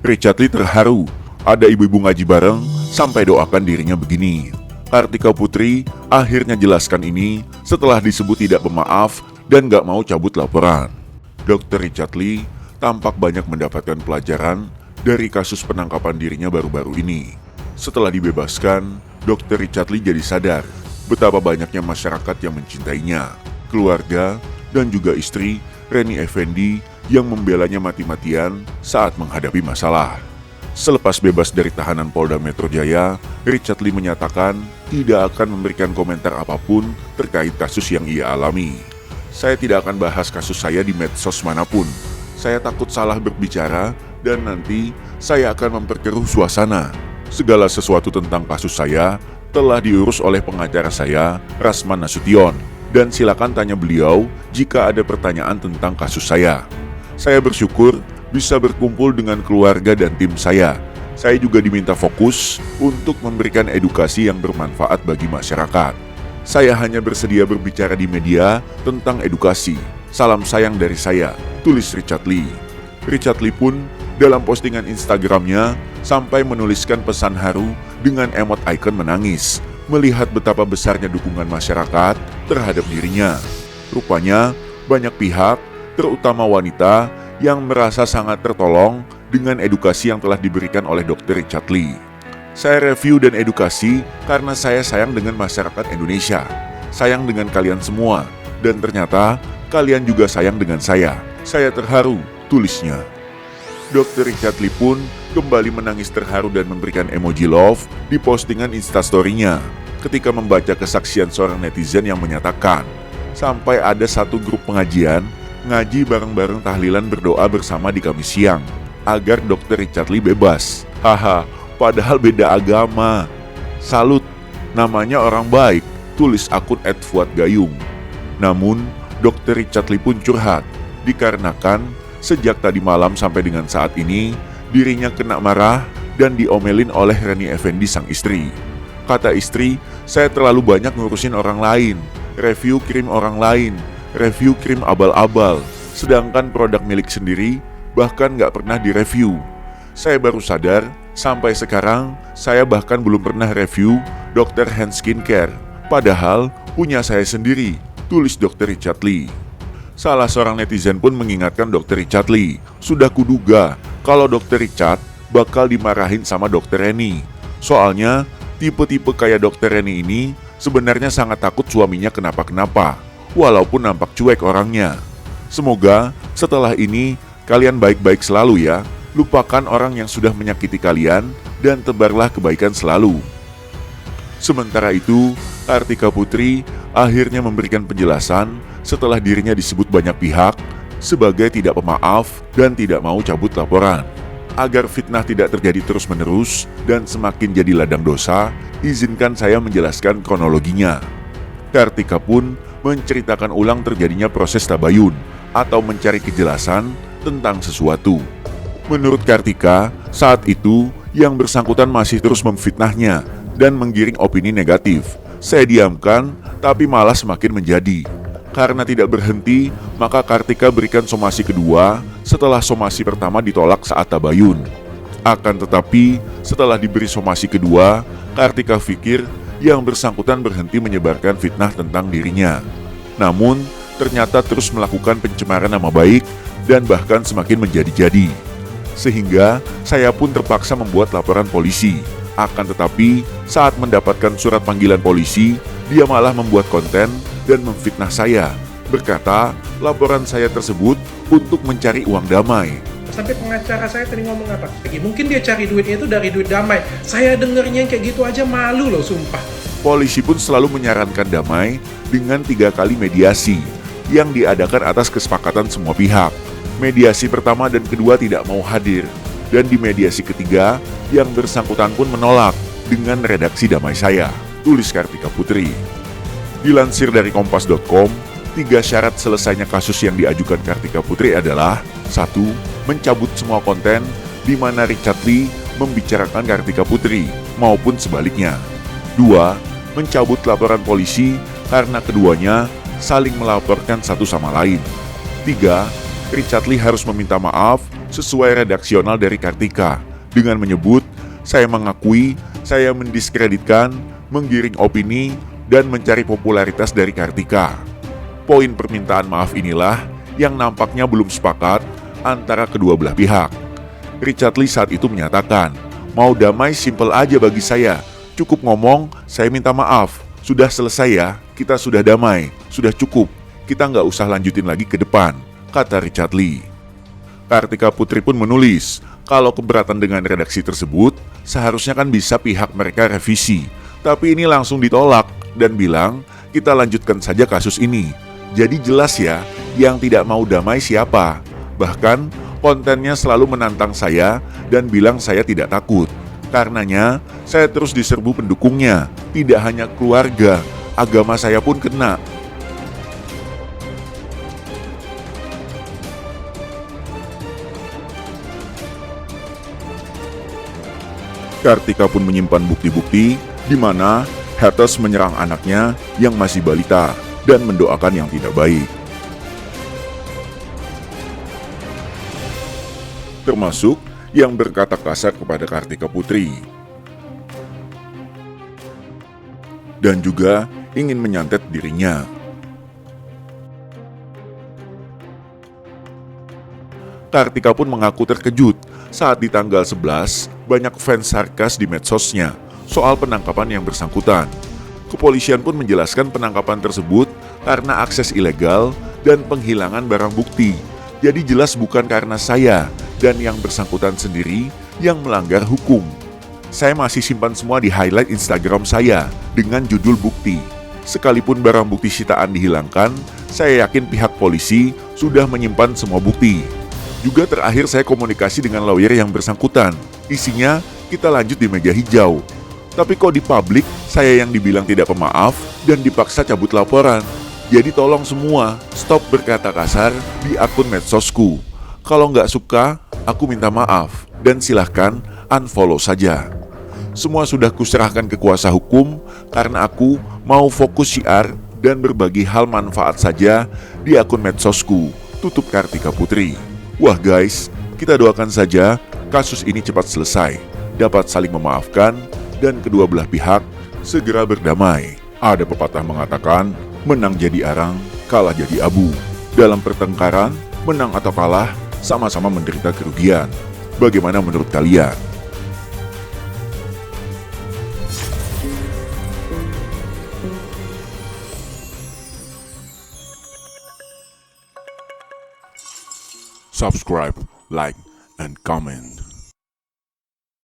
Richard Lee terharu. Ada ibu-ibu ngaji bareng sampai doakan dirinya begini. Kartika Putri akhirnya jelaskan ini setelah disebut tidak pemaaf dan gak mau cabut laporan. Dr. Richard Lee tampak banyak mendapatkan pelajaran dari kasus penangkapan dirinya baru-baru ini. Setelah dibebaskan, Dr. Richard Lee jadi sadar betapa banyaknya masyarakat yang mencintainya, keluarga, dan juga istri Reni Effendi yang membelanya mati-matian saat menghadapi masalah. Selepas bebas dari tahanan Polda Metro Jaya, Richard Lee menyatakan tidak akan memberikan komentar apapun terkait kasus yang ia alami. Saya tidak akan bahas kasus saya di medsos manapun. Saya takut salah berbicara dan nanti saya akan memperkeruh suasana. Segala sesuatu tentang kasus saya telah diurus oleh pengacara saya, Rasman Nasution, dan silakan tanya beliau jika ada pertanyaan tentang kasus saya. Saya bersyukur bisa berkumpul dengan keluarga dan tim saya. Saya juga diminta fokus untuk memberikan edukasi yang bermanfaat bagi masyarakat. Saya hanya bersedia berbicara di media tentang edukasi. Salam sayang dari saya, tulis Richard Lee. Richard Lee pun dalam postingan Instagramnya sampai menuliskan pesan haru dengan emot icon menangis melihat betapa besarnya dukungan masyarakat terhadap dirinya. Rupanya banyak pihak, terutama wanita, yang merasa sangat tertolong dengan edukasi yang telah diberikan oleh Dr. Richard Lee. Saya review dan edukasi karena saya sayang dengan masyarakat Indonesia, sayang dengan kalian semua, dan ternyata kalian juga sayang dengan saya. Saya terharu, tulisnya. Dr. Richard Lee pun kembali menangis terharu dan memberikan emoji love di postingan Instastory-nya ketika membaca kesaksian seorang netizen yang menyatakan sampai ada satu grup pengajian ngaji bareng-bareng tahlilan berdoa bersama di Kamis siang agar Dr. Richard Lee bebas. Haha, padahal beda agama. Salut, namanya orang baik, tulis akun @fuadgayung. Namun, Dr. Richard Lee pun curhat dikarenakan sejak tadi malam sampai dengan saat ini dirinya kena marah dan diomelin oleh Reni Effendi sang istri. Kata istri, saya terlalu banyak ngurusin orang lain, review krim orang lain, review krim abal-abal, sedangkan produk milik sendiri bahkan gak pernah direview. Saya baru sadar, sampai sekarang saya bahkan belum pernah review Dr. Hand Skincare, padahal punya saya sendiri, tulis Dr. Richard Lee. Salah seorang netizen pun mengingatkan Dr. Richard Lee, sudah kuduga kalau Dr. Richard bakal dimarahin sama Dr. Reni. Soalnya tipe-tipe kayak Dr. Reni ini sebenarnya sangat takut suaminya kenapa-kenapa, walaupun nampak cuek orangnya. Semoga setelah ini kalian baik-baik selalu ya. Lupakan orang yang sudah menyakiti kalian dan tebarlah kebaikan selalu. Sementara itu, Kartika Putri akhirnya memberikan penjelasan setelah dirinya disebut banyak pihak sebagai tidak pemaaf dan tidak mau cabut laporan. Agar fitnah tidak terjadi terus-menerus dan semakin jadi ladang dosa, izinkan saya menjelaskan kronologinya. Kartika pun menceritakan ulang terjadinya proses tabayun atau mencari kejelasan tentang sesuatu. Menurut Kartika, saat itu yang bersangkutan masih terus memfitnahnya dan menggiring opini negatif. Saya diamkan, tapi malah semakin menjadi. Karena tidak berhenti, maka Kartika berikan somasi kedua setelah somasi pertama ditolak saat tabayun. Akan tetapi, setelah diberi somasi kedua, Kartika pikir yang bersangkutan berhenti menyebarkan fitnah tentang dirinya. Namun, ternyata terus melakukan pencemaran nama baik dan bahkan semakin menjadi-jadi. Sehingga saya pun terpaksa membuat laporan polisi. Akan tetapi, saat mendapatkan surat panggilan polisi, dia malah membuat konten dan memfitnah saya. Berkata, laporan saya tersebut untuk mencari uang damai. Sampai pengacara saya tadi ngomong apa? Mungkin dia cari duitnya itu dari duit damai. Saya dengernya kayak gitu aja malu loh, sumpah. Polisi pun selalu menyarankan damai dengan 3 kali mediasi yang diadakan atas kesepakatan semua pihak. Mediasi pertama dan kedua tidak mau hadir, dan di mediasi ketiga yang bersangkutan pun menolak dengan redaksi damai saya, tulis Kartika Putri. Dilansir dari kompas.com, 3 syarat selesainya kasus yang diajukan Kartika Putri adalah 1. Mencabut semua konten di mana Richard Lee membicarakan Kartika Putri maupun sebaliknya. 2. Mencabut laporan polisi karena keduanya saling melaporkan satu sama lain. 3. Richard Lee harus meminta maaf sesuai redaksional dari Kartika dengan menyebut, "Saya mengakui, saya mendiskreditkan, menggiring opini, dan mencari popularitas dari Kartika." Poin permintaan maaf inilah yang nampaknya belum sepakat antara kedua belah pihak. Richard Lee saat itu menyatakan, "Mau damai simpel aja bagi saya. Cukup ngomong, saya minta maaf. Sudah selesai ya, kita sudah damai. Sudah cukup. Kita nggak usah lanjutin lagi ke depan," kata Richard Lee. Kartika Putri pun menulis, kalau keberatan dengan redaksi tersebut, seharusnya kan bisa pihak mereka revisi. Tapi ini langsung ditolak dan bilang, "Kita lanjutkan saja kasus ini." Jadi jelas ya, yang tidak mau damai siapa. Bahkan kontennya selalu menantang saya dan bilang saya tidak takut. Karenanya, saya terus diserbu pendukungnya. Tidak hanya keluarga, agama saya pun kena. Kartika pun menyimpan bukti-bukti di mana haters menyerang anaknya yang masih balita dan mendoakan yang tidak baik. Termasuk yang berkata kasar kepada Kartika Putri. Dan juga ingin menyantet dirinya. Kartika pun mengaku terkejut saat di tanggal 11 banyak fans sarkas di medsosnya soal penangkapan yang bersangkutan. Kepolisian pun menjelaskan penangkapan tersebut karena akses ilegal dan penghilangan barang bukti. Jadi jelas bukan karena saya dan yang bersangkutan sendiri yang melanggar hukum. Saya masih simpan semua di highlight Instagram saya dengan judul bukti. Sekalipun barang bukti sitaan dihilangkan, saya yakin pihak polisi sudah menyimpan semua bukti. Juga terakhir saya komunikasi dengan lawyer yang bersangkutan. Isinya kita lanjut di meja hijau. Tapi kok di publik saya yang dibilang tidak pemaaf dan dipaksa cabut laporan. Jadi tolong semua stop berkata kasar di akun medsosku. Kalau nggak suka, aku minta maaf dan silahkan unfollow saja. Semua sudah kuserahkan ke kuasa hukum karena aku mau fokus syiar dan berbagi hal manfaat saja di akun medsosku, tutup Kartika Putri. Wah guys, kita doakan saja kasus ini cepat selesai, dapat saling memaafkan, dan kedua belah pihak segera berdamai. Ada pepatah mengatakan, menang jadi arang, kalah jadi abu. Dalam pertengkaran, menang atau kalah, sama-sama menderita kerugian. Bagaimana menurut kalian? Subscribe, like, and comment.